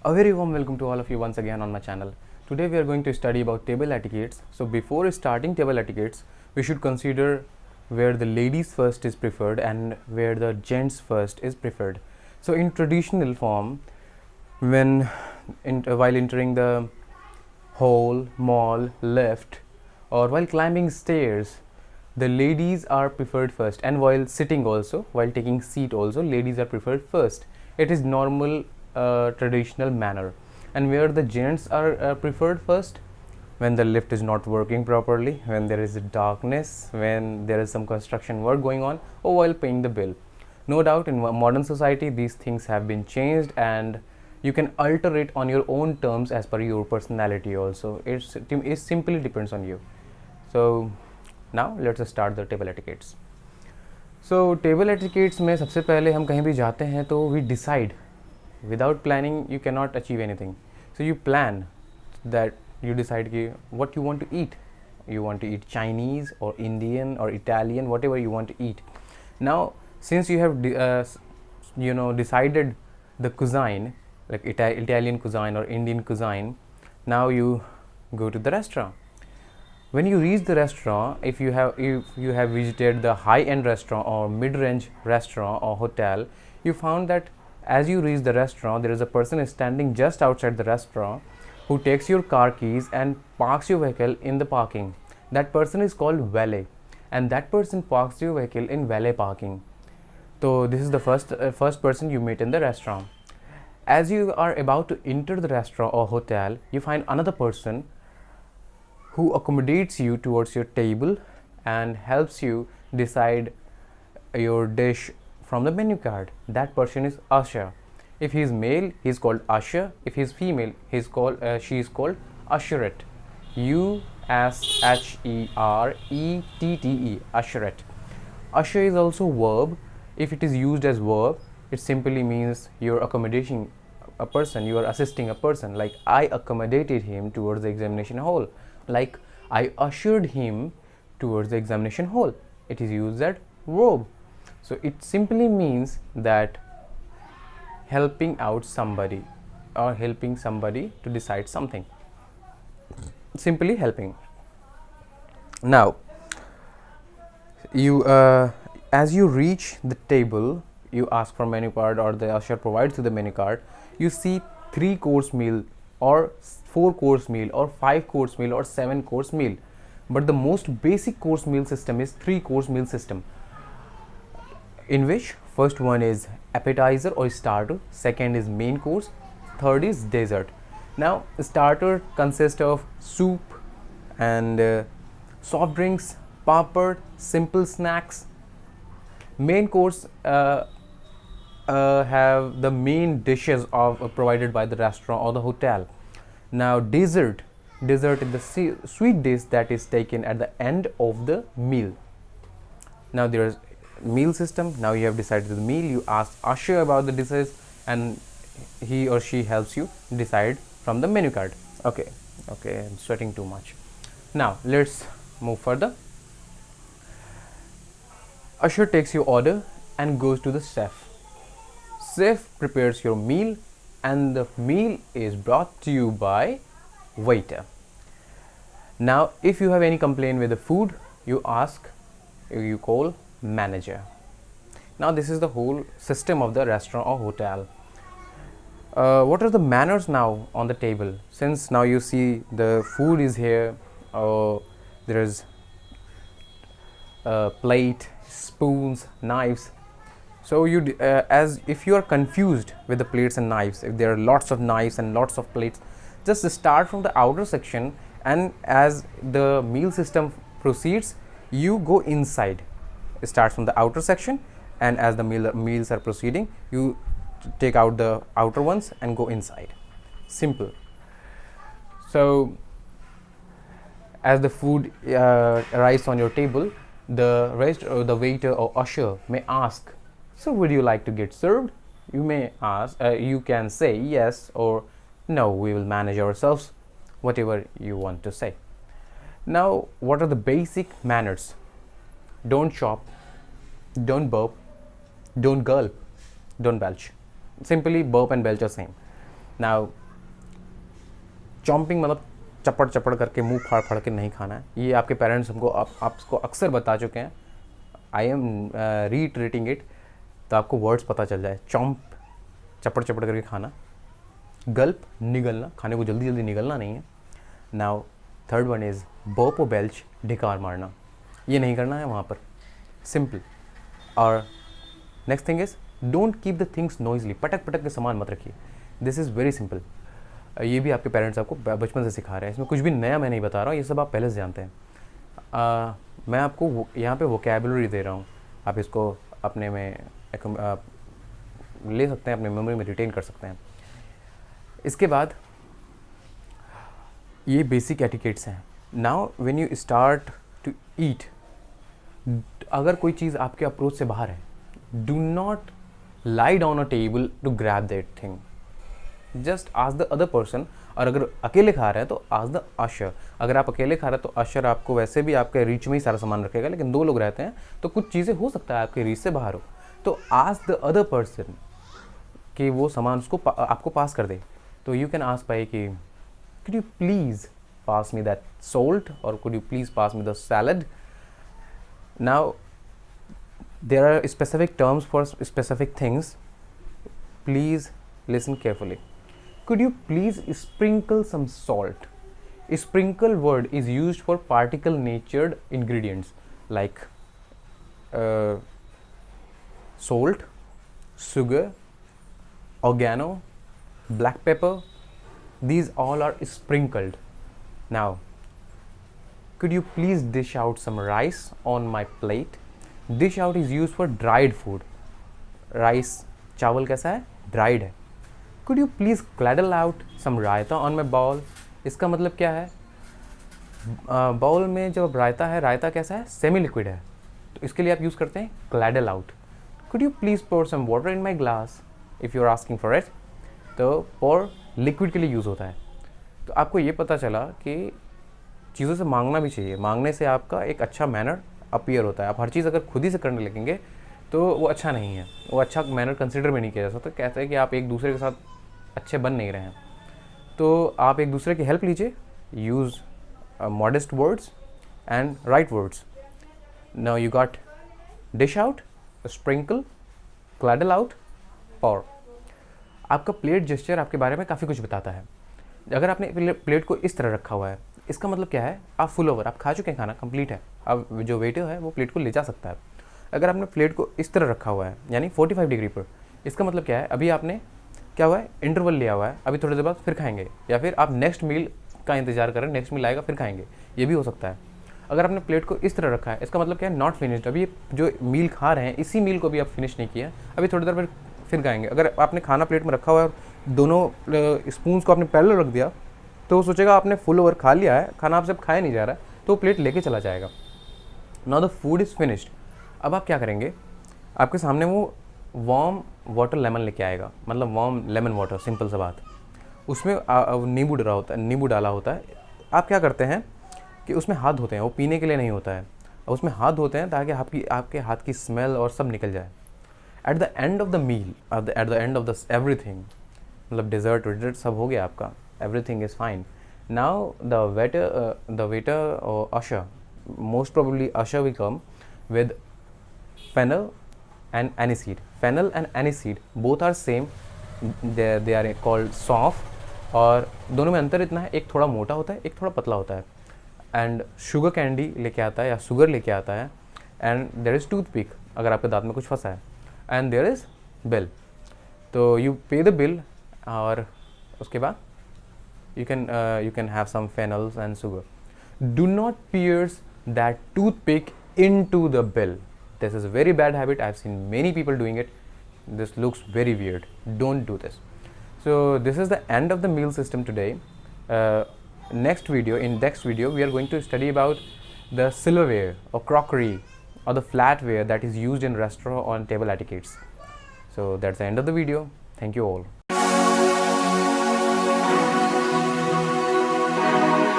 A very warm welcome to all of you once again on my channel. Today we are going to study about table etiquettes. So before starting table etiquettes, we should consider where the ladies first is preferred and where the gents first is preferred. So in traditional form, while entering the hall, mall, lift, or while climbing stairs, the ladies are preferred first, and while sitting also, while taking seat also, ladies are preferred first. It is normal traditional manner. And where the gents are preferred first, when the lift is not working properly, when there is darkness, when there is some construction work going on, or while paying the bill. No doubt in modern society these things have been changed, and you can alter it on your own terms as per your personality also. It simply depends on you. So now let's start the table etiquettes. So table etiquettes में सबसे पहले हम कहीं भी जाते हैं तो we decide. Without planning you cannot achieve anything. So you plan, that you decide what you want to eat. You want to eat Chinese or Indian or Italian, whatever you want to eat. Now since you have decided the cuisine, like Italian cuisine or Indian cuisine, now you go to the restaurant. When you reach the restaurant, if you have visited the high-end restaurant or mid-range restaurant or hotel, you found that as you reach the restaurant, there is a person standing just outside the restaurant who takes your car keys and parks your vehicle in the parking. That person is called valet, and that person parks your vehicle in valet parking. So this is the first person you meet in the restaurant. As you are about to enter the restaurant or hotel, you find another person who accommodates you towards your table and helps you decide your dish from the menu card. That person is usher. If he is male, he is called usher. If he is female, she is called usherette. USHERETTE, usherette. Usher is also verb. If it is used as verb, it simply means you're accommodating a person, you are assisting a person. Like I accommodated him towards the examination hall. Like I ushered him towards the examination hall. It is used as verb. So it simply means that helping out somebody or helping somebody to decide something. Simply helping. Now, as you reach the table, you ask for menu card or the usher provides you the menu card. You see 3-course meal or 4-course meal or 5-course meal or 7-course meal. But the most basic course meal system is 3-course meal system, in which first one is appetizer or starter, second is main course, third is dessert. Now starter consists of soup and soft drinks, papad, simple snacks. Main course have the main dishes provided by the restaurant or the hotel. Now dessert is the sweet dish that is taken at the end of the meal. Now there is meal system. Now you have decided the meal, you ask usher about the dishes and he or she helps you decide from the menu card. Okay, I'm sweating too much. Now let's move further. Usher takes your order and goes to the chef. Chef prepares your meal and the meal is brought to you by waiter. Now if you have any complaint with the food, you call manager. Now this is the whole system of the restaurant or hotel. What are the manners now on the table? Since now you see the food is here, there is plate, spoons, knives. So as if you are confused with the plates and knives, if there are lots of knives and lots of plates, just start from the outer section, and as the meal system proceeds, you go inside. Start from the outer section, and as the meals are proceeding, you take out the outer ones and go inside. Simple. So as the food arrives on your table, the waiter or usher may ask, so would you like to get served? You may ask, you can say yes or no, we will manage ourselves, whatever you want to say. Now what are the basic manners? Don't chop, don't burp, don't gulp, don't belch. Simply burp and belch are same. Now chomping मतलब चपड़ चपड़ करके मुंह फाड़ फाड़ के नहीं खाना है, ये आपके पेरेंट्स हमको आपको अक्सर बता चुके हैं, आई एम रीइटरेटिंग इट, तो आपको वर्ड्स पता चल जाए। चॉम्प चपड़ चपड़ करके खाना, गल्प निगलना, खाने को जल्दी जल्दी निगलना नहीं है। Now third one is burp और बेल्च, ढिकार मारना, ये नहीं करना है वहाँ पर, सिंपल। और next thing is don't keep the things Noisli, पटक पटक के सामान मत रखिए, दिस इज़ वेरी सिंपल। ये भी आपके पेरेंट्स आपको बचपन से सिखा रहे हैं, इसमें कुछ भी नया मैं नहीं बता रहा हूँ, ये सब आप पहले से जानते हैं। मैं आपको यहाँ पे वोकेबुलरी दे रहा हूँ, आप इसको अपने में ले सकते हैं, अपने मेमोरी में रिटेन कर सकते हैं। इसके बाद ये बेसिक एटिकेट्स हैं। Now when you start to eat, अगर कोई चीज़ आपके अप्रोच से बाहर है, do not lie down a table to grab that thing, just ask the other person. और अगर अकेले खा रहे हैं तो आस्क द अशर, अगर आप अकेले खा रहे हैं तो अशर आपको वैसे भी आपके रीच में ही सारा सामान रखेगा, लेकिन दो लोग रहते हैं तो कुछ चीज़ें हो सकता है आपके रीच से बाहर हो, तो आस्क द अदर पर्सन कि वो सामान उसको आपको पास कर दे। तो यू कैन आस्क भाई कि could you please pass me that salt, or could you please pass me the salad? Now there are specific terms for specific things, please listen carefully. Could you please sprinkle some salt? Sprinkle word is used for particle natured ingredients like salt, sugar, oregano, black pepper, these all are sprinkled. Now could you please dish out some rice on my plate? Dish out is used for dried food. Rice, चावल कैसा है, dried है। Could you please ladle out some raita on my bowl? इसका मतलब क्या है, bowl में जब रायता है, रायता कैसा है, सेमी लिक्विड है, तो इसके लिए आप यूज़ करते हैं ladle out. Could you please pour some water in my glass? If you are asking for it, तो pour लिक्विड के लिए यूज़ होता है। तो आपको ये पता चला कि चीज़ों से मांगना भी चाहिए, मांगने से आपका एक अच्छा मैनर अपीयर होता है। आप हर चीज़ अगर खुद ही से करने लगेंगे तो वो अच्छा नहीं है, वो अच्छा मैनर कंसिडर में नहीं किया जा सकता। कहते हैं कि आप एक दूसरे के साथ अच्छे बन नहीं रहे हैं, तो आप एक दूसरे की हेल्प लीजिए, use modest words and right words. Now you got dish out, sprinkle, ladle out, और आपका प्लेट जेस्चर आपके बारे में काफ़ी कुछ बताता है। अगर आपने प्लेट को इस तरह रखा हुआ है, इसका मतलब क्या है, आप फुल ओवर, आप खा चुके हैं, खाना कंप्लीट है, अब जो वेटर है वो प्लेट को ले जा सकता है। अगर आपने प्लेट को इस तरह रखा हुआ है यानी 45 डिग्री पर, इसका मतलब क्या है, अभी आपने क्या हुआ है, इंटरवल लिया हुआ है, अभी थोड़ी देर बाद फिर खाएंगे, या फिर आप नेक्स्ट मील का इंतजार करें, नेक्स्ट मील आएगा फिर खाएंगे, ये भी हो सकता है। अगर आपने प्लेट को इस तरह रखा है, इसका मतलब क्या है, नॉट फिनिश्ड, अभी जो मील खा रहे हैं इसी मील को भी आप फिनिश नहीं किया, अभी थोड़ी देर फिर खाएंगे। अगर आपने खाना प्लेट में रखा हुआ है और दोनों स्पून्स को आपने पैरेलल रख दिया, तो वो सोचेगा आपने फुल ओवर खा लिया है, खाना आपसे खाया नहीं जा रहा है, तो वो प्लेट लेके चला जाएगा। Now the food is finished. अब आप क्या करेंगे, आपके सामने वो वार्म वाटर लेमन लेके आएगा, मतलब वार्म लेमन वाटर, सिंपल सा बात, उसमें नींबू डला होता है, नींबू डाला होता है। आप क्या करते हैं कि उसमें हाथ धोते हैं, वो पीने के लिए नहीं होता है, उसमें हाथ धोते हैं ताकि आपके हाथ की स्मेल और सब निकल जाए। At the end of the meal, at the end of the everything, मतलब डिज़र्ट विजर्ट सब हो गया आपका, everything is fine. Now the waiter और usher, most probably usher will come with fennel and aniseed. Fennel and aniseed both are same, they are called सौंफ, और दोनों में अंतर इतना है, एक थोड़ा मोटा होता है, एक थोड़ा पतला होता है। एंड शुगर कैंडी लेके आता है या शुगर लेके आता है, एंड देयर इज़ टूथपिक अगर आपके दांत में कुछ फंसा है, एंड देयर इज़ बिल। तो यू पे द बिल, और उसके बाद you can have some fennels and sugar. Do not pierce that toothpick into the bill. This is a very bad habit. I've seen many people doing it. This looks very weird. Don't do this. So this is the end of the meal system today. In next video we are going to study about the silverware or crockery or the flatware that is used in restaurant on table etiquettes. So that's the end of the video. Thank you all.